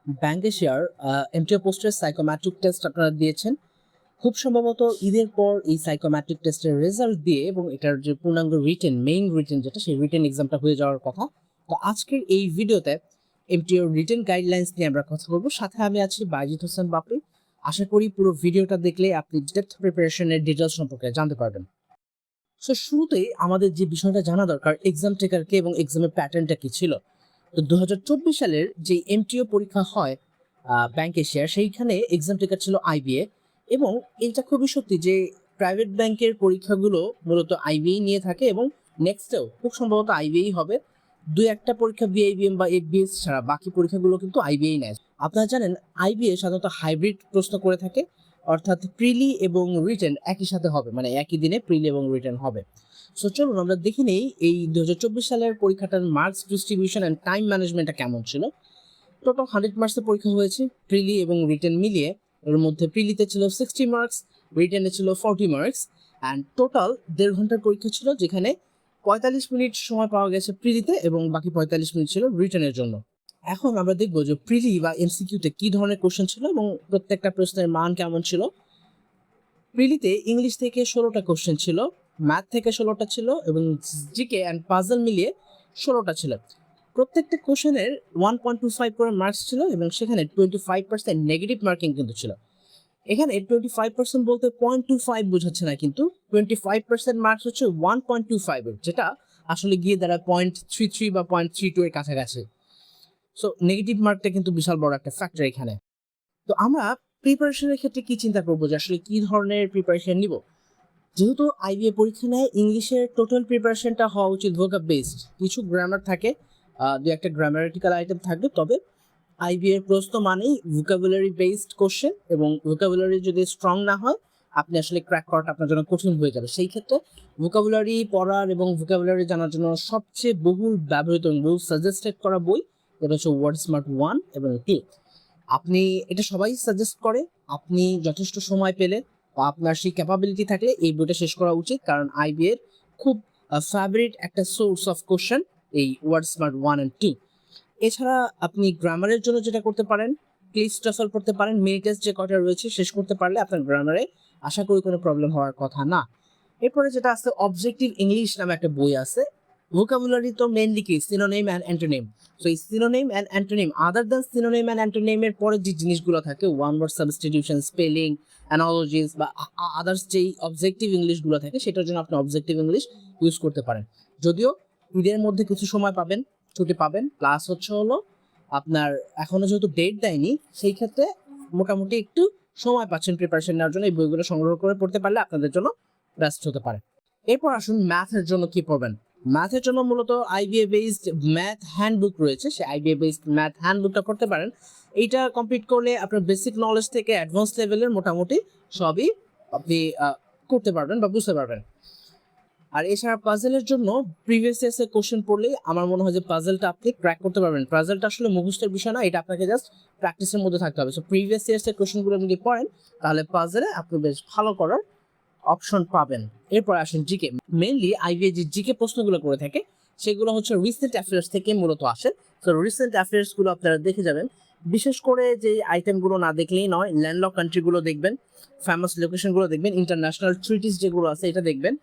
ব্যাংকে share MTO পোস্টের psychometric test আপনারা দিয়েছেন। খুব সম্ভবত ঈদের পর এই সাইকোমেট্রিক টেস্টের রেজাল্ট দিয়ে এবং এটার যে পূর্ণাঙ্গ মেইন রিটেন যেটা সেই রিটেন এক্সামটা হয়ে যাওয়ার কথা। তো আজকের এই ভিডিওতে এমটিও রিটেন গাইডলাইন্স নিয়ে আমরা কথা বলবো। সাথে আমি আছি বাইজিৎ হোসেন বাপি। আশা করি পুরো ভিডিওটা দেখলে আপনি ডেপথ প্রিপারেশনের ডিটেলস সম্পর্কে জানতে পারবেন। সো শুরুতেই আমাদের যে বিষয়টা জানা দরকার, এক্সাম টেকারকে এবং এক্সামের প্যাটার্নটা কি ছিল। তো 2024 সালের যে এমটিও পরীক্ষা হয় ব্যাংক এশিয়ার, সেইখানে এক্সাম টেকার ছিল আইবিএ। এবং এটা খুবই সত্যি যে প্রাইভেট ব্যাংকের পরীক্ষাগুলো মূলত আইবিএ নিয়ে থাকে এবং নেক্সটেও খুব সম্ভবত আইবিএই হবে। দুই একটা পরীক্ষা বিআইবিএম বা এফবিএস ছাড়া বাকি পরীক্ষাগুলো কিন্তু আইবিএই নেয়। আপনারা জানেন আইবিএ সাধারণত হাইব্রিড প্রশ্ন করে থাকে, অর্থাৎ প্রিলি এবং রিটেন একই সাথে হবে, মানে একই দিনে প্রিলি এবং রিটেন হবে। সো চলুন আমরা দেখে নেই এই 2024 সালের পরীক্ষাটার মার্কস ডিস্ট্রিবিউশন অ্যান্ড টাইম ম্যানেজমেন্টটা কেমন ছিল। টোটাল 100 মার্কসের পরীক্ষা হয়েছে প্রিলি এবং রিটেন মিলিয়ে। এর মধ্যে প্রিলিতে ছিল 60 মার্কস, রিটেনে ছিল 40 মার্কস, অ্যান্ড টোটাল 1.5 ঘন্টার পরীক্ষা ছিল, যেখানে 45 মিনিট সময় পাওয়া গেছে প্রিলিতে এবং বাকি 45 মিনিট ছিল রিটেনের জন্য। এখন আমরা দেখবো যে প্রিলি বা এমসিকিউতে কি ধরনের কোশ্চেন ছিল এবং প্রত্যেকটা প্রশ্নের মান কেমন ছিল। প্রিলিতে ইংলিশ থেকে 16টা কোশ্চেন ছিল, ম্যাথ থেকে 16টা ছিল এবং জিকে অ্যান্ড পাজল মিলিয়ে 16টা ছিল। প্রত্যেকটা কোশ্চেনের 1.25 করে মার্কস ছিল এবং সেখানে 25% নেগেটিভ মার্কিং কিন্তু ছিল। এখানে 25% বলতে 0.25 বোঝাচ্ছে না, কিন্তু 25% মার্কস হচ্ছে 1.25 এর, যেটা আসলে গিয়ে দাঁড়ায় 0.33 বা 0.32 এর কাছাকাছি। সো নেগেটিভ মার্কটা কিন্তু বিশাল বড় একটা ফ্যাক্টর এখানে। তো আমরা প্রিপারেশনের ক্ষেত্রে কি চিন্তা করবো যে আসলে কি ধরনের প্রিপারেশন নিব। যেহেতু আইবিএ পরীক্ষা নেয়, ইংলিশের টোটাল প্রিপারেশনটা হওয়া উচিত ভোকাব বেসড। কিছু গ্রামার থাকে, দু একটা গ্রামারিটিক্যাল আইটেম থাকবে, তবে আইবিএ প্রশ্ন মানেই ভোকাবুলারি বেসড কোশ্চেন, এবং ভোকাবুলারি যদি স্ট্রং না হয় আপনি আসলে ক্র্যাক করাটা আপনার জন্য কঠিন হয়ে যাবে। সেই ক্ষেত্রে ভোকাবুলারি পড়ার এবং ভোকাবুলারি জানার জন্য সবচেয়ে বহুল ব্যবহৃত এবং বহু সাজেস্টেড করা বই এটা হচ্ছে ওয়ার্ড স্মার্ট 1 এবং 2। আপনি এটা সবাই সাজেস্ট করে, আপনি যথেষ্ট সময় পেলে বা আপনার সেই ক্যাপাবিলিটি থাকলে এই বইটা শেষ করা উচিত, কারণ আইবি এর খুব ফেভারিট একটা সোর্স অফ কোশ্চেন এই ওয়ার্ড স্মার্ট 1 অ্যান্ড 2। এছাড়া আপনি গ্রামারের জন্য যেটা করতে পারেন, ক্লিজ টাসল করতে পারেন। মিনি টেস্ট যে কটা রয়েছে শেষ করতে পারলে আপনার গ্রামারে আশা করি কোনো প্রবলেম হওয়ার কথা না। এরপরে যেটা আছে, অবজেক্টিভ ইংলিশ নামে একটা বই আছে। ভোকাবুলারি তো মেইনলি কি সিনোনিম অ্যান্ড অ্যান্টোনিম। সো এই synonym and antonym, other than synonym and অ্যান্টোনিমের পরে যে জিনিসগুলো থাকে, one word substitution, spelling, analogies বা আদার্স যেই অবজেক্টিভ ইংলিশগুলো থাকে, সেটার জন্য আপনি অবজেক্টিভ ইংলিশ ইউজ করতে পারেন। যদিও ঈদের মধ্যে কিছু সময় পাবেন, ছুটি পাবেন, প্লাস হলো আপনার এখনো যেহেতু ডেট দেয়নি, সেই ক্ষেত্রে মোটামুটি একটু সময় পাচ্ছেন প্রিপারেশন নেওয়ার জন্য। এই বইগুলো সংগ্রহ করে পড়তে পারলে আপনাদের জন্য বেস্ট হতে পারে। এরপর আসুন ম্যাথের জন্য কি পড়বেন। ম্যাথের জন্য মূলত আইবিএ বেসড ম্যাথ হ্যান্ডবুক রয়েছে, সেই আইবিএ বেসড ম্যাথ হ্যান্ডবুকটা করতে পারেন। এইটা কমপ্লিট করলে আপনার বেসিক নলেজ থেকে অ্যাডভান্স লেভেলের মোটামুটি সবই আপনি করতে পারবেন বা বুঝতে পারবেন। আর এছাড়া পাজেলের জন্য প্রিভিয়াস ইয়ার্সের কোশ্চেন পড়লেই আমার মনে হয় যে পাজেলটা আপনি ক্র্যাক করতে পারবেন। পাজেলটা আসলে মুখস্থের বিষয় না, এটা আপনাকে জাস্ট প্র্যাকটিসের মধ্যে থাকতে হবে। সো প্রিভিয়াস ইয়ার্সের কোশ্চেনগুলো যদি পড়েন তাহলে পাজেলে আপনি বেশ ভালো করার অপশন পাবেন। এরপর আসেন জিকে। মেইনলি আইবিএ যে জিকে প্রশ্নগুলো করে থাকে সেগুলো হচ্ছে রিসেন্ট অ্যাফেয়ার্স থেকে মূলত আসে। তো রিসেন্ট অ্যাফেয়ার্সগুলো আপনারা দেখে যাবেন। বিশেষ করে যে আইটেমগুলো না দেখলেই নয়, ল্যান্ডলক কান্ট্রিগুলো দেখবেন, ফেমাস লোকেশনগুলো দেখবেন, ইন্টারন্যাশনাল ট্রিটিস যেগুলো আছে এটা দেখবেন,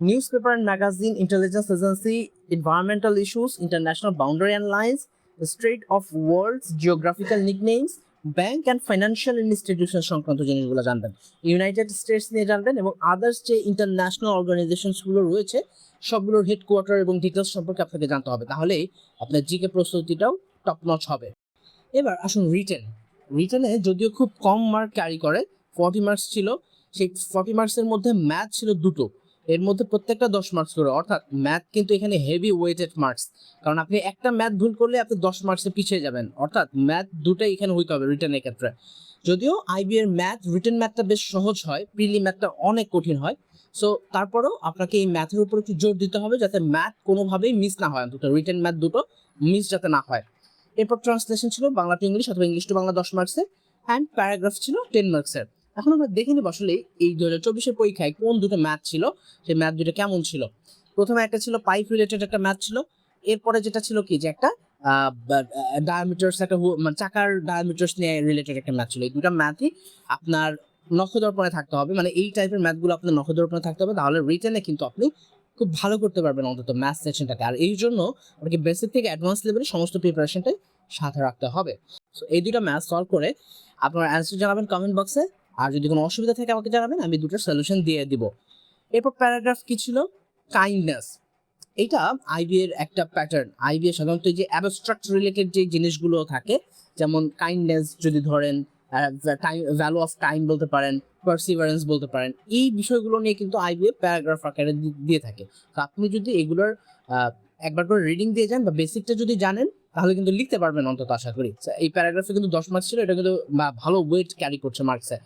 newspaper and magazine, intelligence agency, environmental issues, international boundary and lines, the state of world's geographical nicknames, bank and financial institution সংক্রান্ত জিনিসগুলো জানবেন, ইউনাইটেড স্টেটস নিয়ে জানবেন, এবং আদার্স যে ইন্টারন্যাশনাল অর্গানাইজেশনসগুলো রয়েছে সবগুলোর হেডকোয়ার্টার এবং ডিটেলস সম্পর্কে আপনাকে জানতে হবে। তাহলেই আপনার জিকে প্রস্তুতিটাও টপ নচ হবে। এবার আসুন রিটেনে যদিও খুব কম মার্ক ক্যারি করে, 40 মার্কস ছিল। সেই 40 মার্কসের মধ্যে ম্যাথ ছিল দুটো, এর মধ্যে প্রত্যেকটা 10 মার্কস করে, অর্থাৎ ম্যাথ কিন্তু এখানে হেভি ওয়েটেড মার্কস। কারণ আপনি একটা ম্যাথ ভুল করলে আপনি 10 মার্কসে পিছিয়ে যাবেন, অর্থাৎ ম্যাথ দুটাই এখানে হইতে হবে রিটেনের ক্ষেত্রে। যদিও আইবি এর রিটেন ম্যাথটা বেশ সহজ হয়, প্রিলি ম্যাথটা অনেক কঠিন হয়। সো তারপরেও আপনাকে এই ম্যাথের উপর একটু জোর দিতে হবে যাতে ম্যাথ কোনোভাবেই মিস না হয়, অন্তত রিটেন ম্যাথ দুটো মিস যাতে না হয়। এরপর ট্রান্সলেশন ছিল বাংলা টু ইংলিশ অথবা ইংলিশ টু বাংলা 10 মার্কসের, অ্যান্ড প্যারাগ্রাফ ছিল 10 মার্কসের। এখন আমরা দেখে নিব আসলে এই 2024 পরীক্ষায় কোন দুটো ম্যাথ ছিল, সেই ম্যাথ দুটো কেমন ছিল। প্রথমে একটা ছিল পাইপ রিলেটেড একটা ম্যাথ ছিল, এরপরে যেটা ছিল কি যে একটা ডায়ামিটার্স একটা মানে চাকার ডায়ামিটার্স নিয়ে রিলেটেড একটা ম্যাথ ছিল। এই দুটা ম্যাথই আপনার নখদর্পণে থাকতে হবে, মানে এই টাইপের ম্যাথগুলো আপনার নখদর্পণে থাকতে হবে, তাহলে রিটেনে কিন্তু আপনি খুব ভালো করতে পারবেন অন্তত ম্যাথ সেকশনটাকে। আর এই জন্য আপনাকে বেসিক থেকে অ্যাডভান্স লেভেলে সমস্ত প্রিপারেশনটাই সাথে রাখতে হবে। সো এই দুটো ম্যাথ সলভ করে আপনার অ্যান্সার জানাবেন কমেন্ট বক্সে, আর যদি কোনো অসুবিধা থাকে আমাকে জানাবেন, আমি দুটোর সলিউশন দিয়ে দিব। এরপর প্যারাগ্রাফ কি ছিল? কাইন্ডনেস। এটা আইবি এর একটা প্যাটার্ন। আইবি এর সাধারণত যে অ্যাবস্ট্রাক্ট রিলেটেড যে জিনিসগুলো থাকে, যেমন কাইন্ডনেস যদি ধরেন, ভ্যালু অফ টাইম বলতে পারেন, পারসিভারেন্স বলতে পারেন, এই বিষয়গুলো নিয়ে কিন্তু আইবি এ প্যারাগ্রাফ আকারে দিয়ে থাকে। তো আপনি যদি এগুলোর একবার করে রিডিং দিয়ে যান বা বেসিকটা যদি জানেন, তাহলে কিন্তু লিখতে পারবেন অন্তত, আশা করি। এই প্যারাগ্রাফে কিন্তু 10 মার্কস ছিল, এটা কিন্তু ভালো ওয়েট ক্যারি করছে মার্কসে।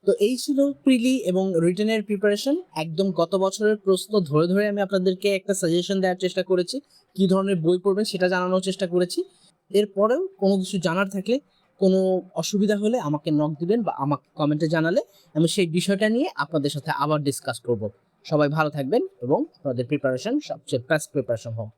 তো এই ছিল প্রিলি এবং রিটেনের প্রিপারেশন। একদম গত বছরের প্রশ্ন ধরে ধরে আমি আপনাদেরকে একটা সাজেশন দেওয়ার চেষ্টা করেছি, কি ধরনের বই পড়বেন সেটা জানানোর চেষ্টা করেছি। এরপরেও কোনো কিছু জানার থাকলে, কোনো অসুবিধা হলে আমাকে নক দিবেন বা আমাকে কমেন্টে জানালে আমি সেই বিষয়টা নিয়ে আপনাদের সাথে আবার ডিসকাস করব। সবাই ভালো থাকবেন এবং আপনাদের প্রিপারেশন সবচেয়ে বেস্ট প্রিপারেশন হোক।